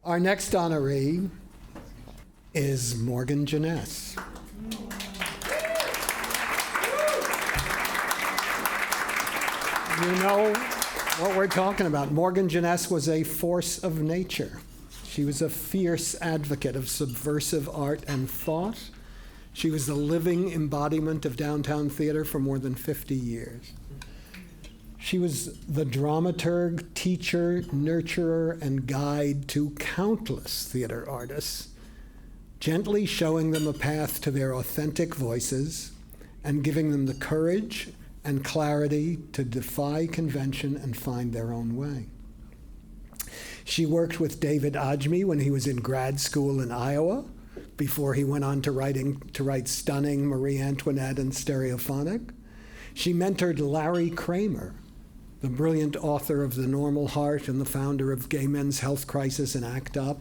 Our next honoree is Morgan Jenness. You know what we're talking about. Morgan Jenness was a force of nature. She was a fierce advocate of subversive art and thought. She was the living embodiment of downtown theater for more than 50 years. She was the dramaturg, teacher, nurturer, and guide to countless theater artists, gently showing them a path to their authentic voices and giving them the courage and clarity to defy convention and find their own way. She worked with David Ajmi when he was in grad school in Iowa, before he went on to write stunning Marie Antoinette and Stereophonic. She mentored Larry Kramer, the brilliant author of The Normal Heart and the founder of Gay Men's Health Crisis and ACT UP,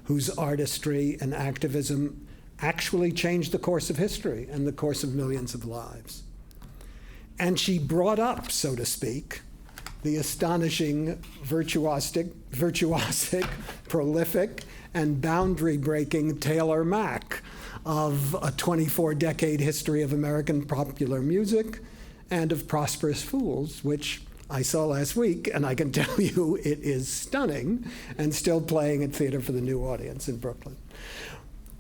whose artistry and activism actually changed the course of history and the course of millions of lives. And she brought up, so to speak, the astonishing, virtuosic, prolific, and boundary-breaking Taylor Mack of a 24-decade history of American popular music and of Prosperous Fools, which I saw last week, and I can tell you it is stunning and still playing at Theater for the New Audience in Brooklyn.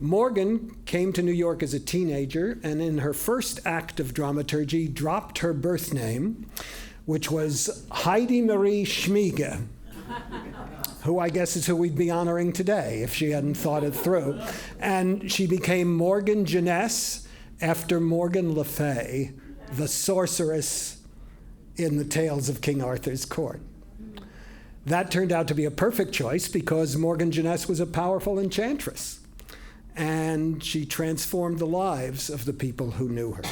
Morgan came to New York as a teenager, and in her first act of dramaturgy, dropped her birth name, which was Heidi Marie Schmiege, who I guess is who we'd be honoring today if she hadn't thought it through. And she became Morgan Jenness after Morgan Le Fay, the sorceress in the Tales of King Arthur's Court. That turned out to be a perfect choice because Morgan Jenness was a powerful enchantress, and she transformed the lives of the people who knew her.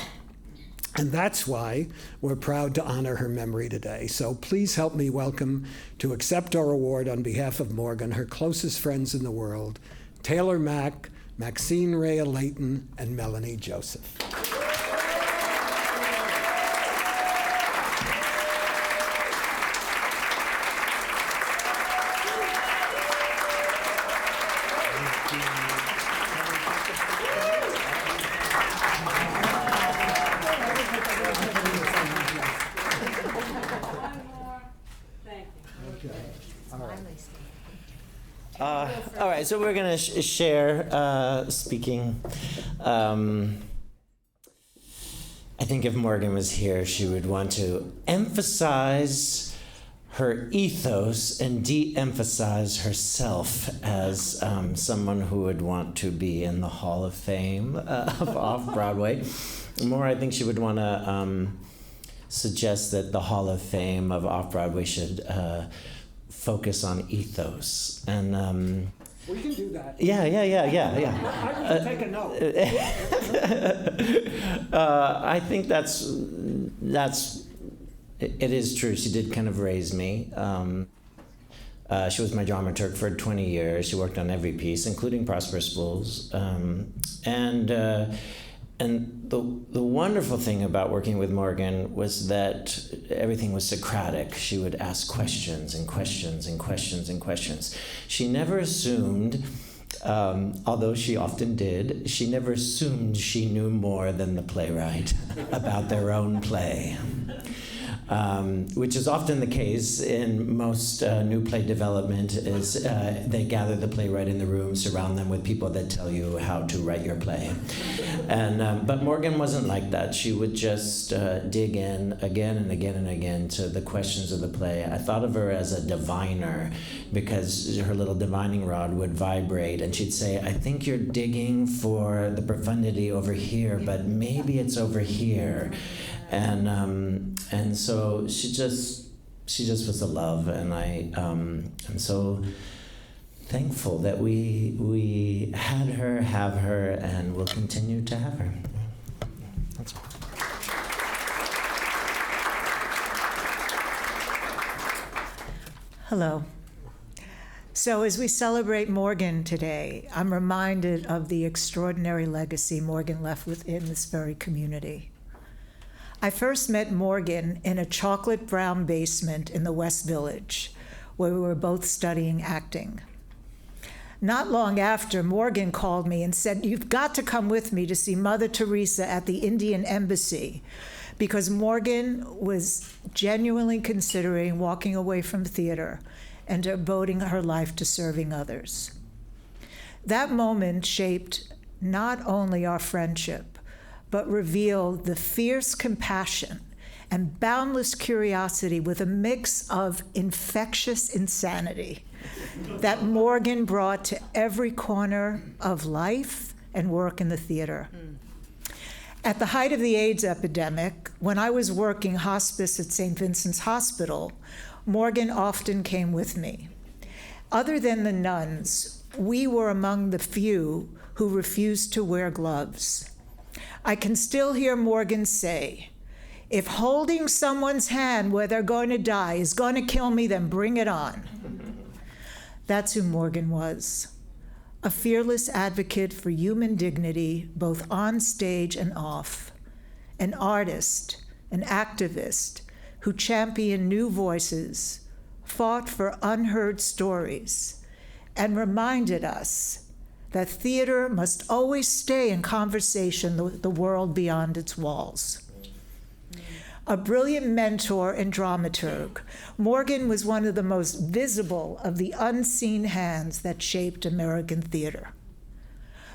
And that's why we're proud to honor her memory today. So please help me welcome, to accept our award on behalf of Morgan, her closest friends in the world, Taylor Mack, Maxinne, Rhea, Leighton, and Melanie Joseph. All right, so we're going to share speaking. I think if Morgan was here, she would want to emphasize her ethos and de-emphasize herself as someone who would want to be in the Hall of Fame of Off-Broadway. More, I think she would want to suggest that the Hall of Fame of Off-Broadway should focus on ethos. And we can do that. Yeah. I will take a note. I think it is true. She did kind of raise me. She was my dramaturg for 20 years. She worked on every piece, including Prosperous Fools. And the wonderful thing about working with Morgan was that everything was Socratic. She would ask questions and questions and questions and questions. She never assumed, although she often did, she never assumed she knew more than the playwright about their own play. Which is often the case in most new play development, is they gather the playwright in the room, surround them with people that tell you how to write your play. But Morgan wasn't like that. She would just dig in again and again and again to the questions of the play. I thought of her as a diviner because her little divining rod would vibrate, and she'd say, I think you're digging for the profundity over here, but maybe it's over here. And so she just was a love, and I'm so thankful that we had her, have her, and will continue to have her. That's all. Hello. So as we celebrate Morgan today, I'm reminded of the extraordinary legacy Morgan left within this very community. I first met Morgan in a chocolate brown basement in the West Village, where we were both studying acting. Not long after, Morgan called me and said, "You've got to come with me to see Mother Teresa at the Indian Embassy," because Morgan was genuinely considering walking away from theater and devoting her life to serving others. That moment shaped not only our friendship, but revealed the fierce compassion and boundless curiosity with a mix of infectious insanity that Morgan brought to every corner of life and work in the theater. At the height of the AIDS epidemic, when I was working hospice at St. Vincent's Hospital, Morgan often came with me. Other than the nuns, we were among the few who refused to wear gloves. I can still hear Morgan say, "If holding someone's hand where they're going to die is going to kill me, then bring it on." That's who Morgan was, a fearless advocate for human dignity, both on stage and off, an artist, an activist who championed new voices, fought for unheard stories, and reminded us that theater must always stay in conversation with the world beyond its walls. A brilliant mentor and dramaturg, Morgan was one of the most visible of the unseen hands that shaped American theater.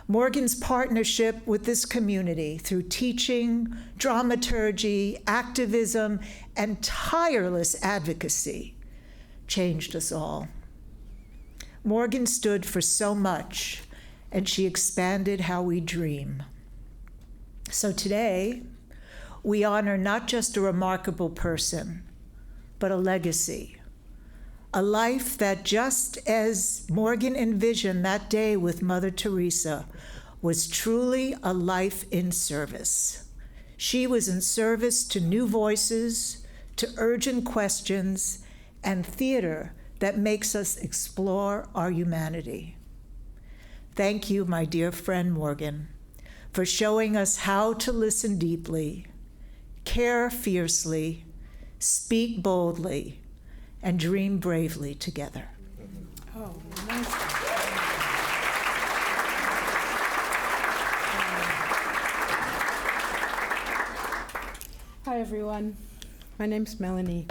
Morgan's partnership with this community through teaching, dramaturgy, activism, and tireless advocacy changed us all. Morgan stood for so much, and she expanded how we dream. So today, we honor not just a remarkable person, but a legacy, a life that, just as Morgan envisioned that day with Mother Teresa, was truly a life in service. She was in service to new voices, to urgent questions, and theater that makes us explore our humanity. Thank you, my dear friend Morgan, for showing us how to listen deeply, care fiercely, speak boldly, and dream bravely together. Oh, nice. Hi, everyone. My name's Melanie.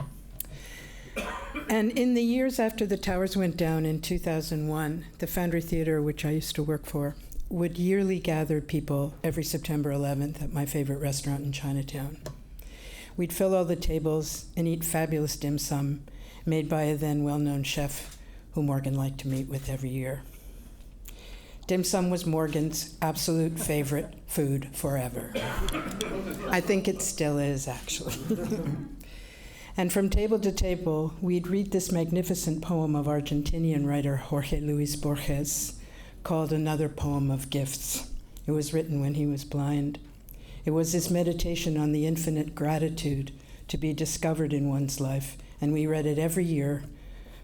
And in the years after the towers went down in 2001, the Foundry Theater, which I used to work for, would yearly gather people every September 11th at my favorite restaurant in Chinatown. We'd fill all the tables and eat fabulous dim sum made by a then well-known chef who Morgan liked to meet with every year. Dim sum was Morgan's absolute favorite food forever. I think it still is, actually. And from table to table, we'd read this magnificent poem of Argentinian writer Jorge Luis Borges called Another Poem of Gifts. It was written when he was blind. It was his meditation on the infinite gratitude to be discovered in one's life, and we read it every year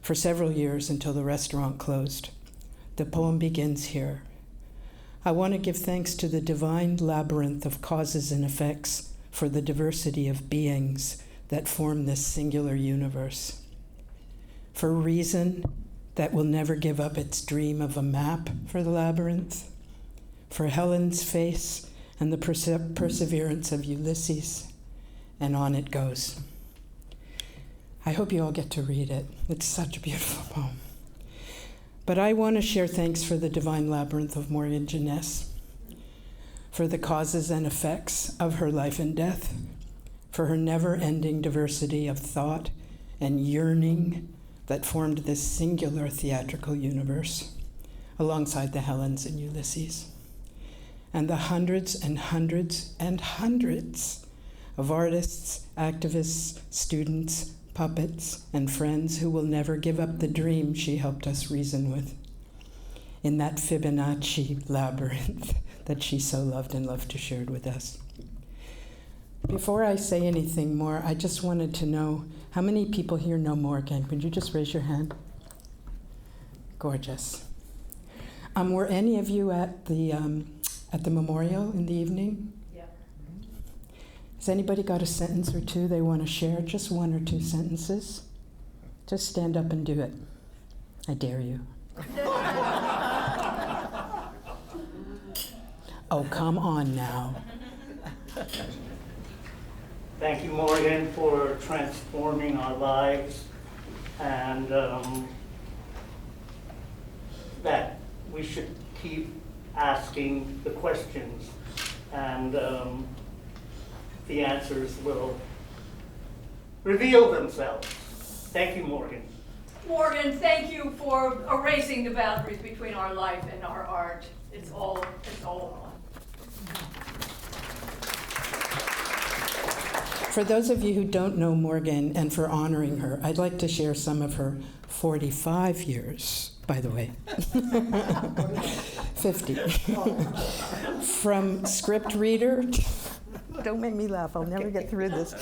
for several years until the restaurant closed. The poem begins here. I want to give thanks to the divine labyrinth of causes and effects for the diversity of beings that form this singular universe. For a reason that will never give up its dream of a map for the labyrinth. For Helen's face and the perseverance of Ulysses, and on it goes. I hope you all get to read it. It's such a beautiful poem. But I want to share thanks for the divine labyrinth of Morgan Jenness, for the causes and effects of her life and death, for her never-ending diversity of thought and yearning that formed this singular theatrical universe, alongside the Helens and Ulysses, and the hundreds and hundreds and hundreds of artists, activists, students, puppets, and friends who will never give up the dream she helped us reason with in that Fibonacci labyrinth that she so loved and loved to share with us. Before I say anything more, I just wanted to know how many people here know Morgan. Could you just raise your hand? Gorgeous. Were any of you at the memorial in the evening? Yeah. Has anybody got a sentence or two they want to share? Just one or two sentences. Just stand up and do it. I dare you. Oh, come on now. Thank you, Morgan, for transforming our lives, and that we should keep asking the questions, and the answers will reveal themselves. Thank you, Morgan. Morgan, thank you for erasing the boundaries between our life and our art. It's all one. For those of you who don't know Morgan, and for honoring her, I'd like to share some of her 45 years, by the way. 50. From script reader, don't make me laugh, I'll never get through this.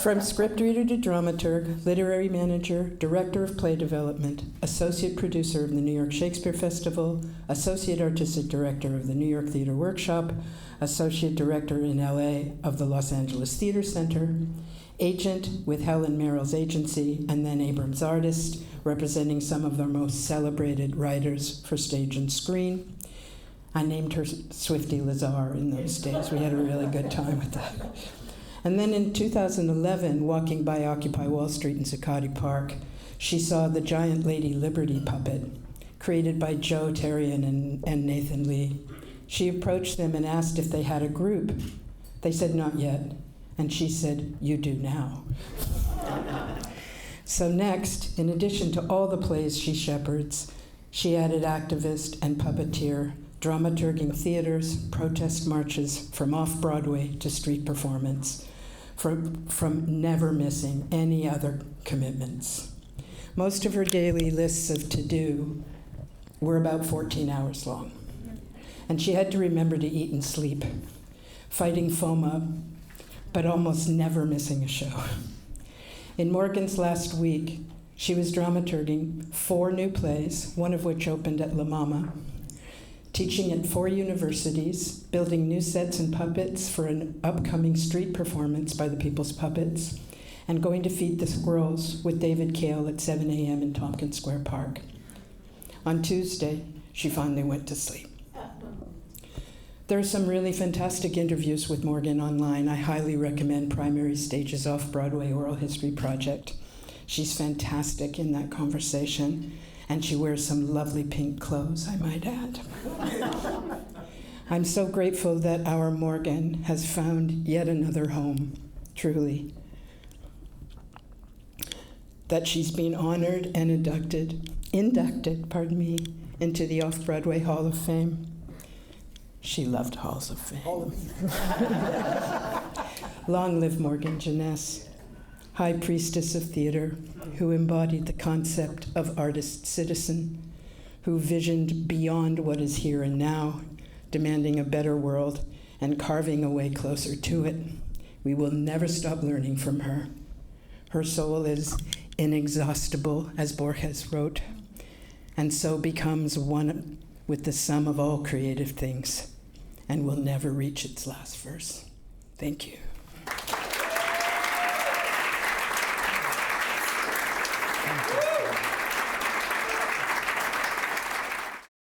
From script reader to dramaturg, literary manager, director of play development, associate producer of the New York Shakespeare Festival, associate artistic director of the New York Theater Workshop, associate director in LA of the Los Angeles Theater Center, agent with Helen Merrill's agency, and then Abrams Artist, representing some of the most celebrated writers for stage and screen. I named her Swifty Lazar in those days. We had a really good time with that. And then in 2011, walking by Occupy Wall Street in Zuccotti Park, she saw the giant Lady Liberty puppet created by Joe Terrian and Nathan Lee. She approached them and asked if they had a group. They said, not yet. And she said, you do now. So next, in addition to all the plays she shepherds, she added activist and puppeteer, dramaturging theaters, protest marches, from off-Broadway to street performance, from never missing any other commitments. Most of her daily lists of to-do were about 14 hours long. And she had to remember to eat and sleep, fighting FOMO, but almost never missing a show. In Morgan's last week, she was dramaturging 4 new plays, one of which opened at La Mama, teaching at 4 universities, building new sets and puppets for an upcoming street performance by the People's Puppets, and going to feed the squirrels with David Kale at 7 a.m. in Tompkins Square Park. On Tuesday, she finally went to sleep. There are some really fantastic interviews with Morgan online. I highly recommend Primary Stage's Off-Broadway Oral History Project. She's fantastic in that conversation, and she wears some lovely pink clothes, I might add. I'm so grateful that our Morgan has found yet another home, truly. That she's been honored and inducted into the Off-Broadway Hall of Fame. She loved Halls of Fame. Long live Morgan Jenness, High Priestess of Theater, who embodied the concept of artist-citizen, who visioned beyond what is here and now, demanding a better world and carving a way closer to it. We will never stop learning from her. Her soul is inexhaustible, as Borges wrote, and so becomes one with the sum of all creative things, and will never reach its last verse. Thank you.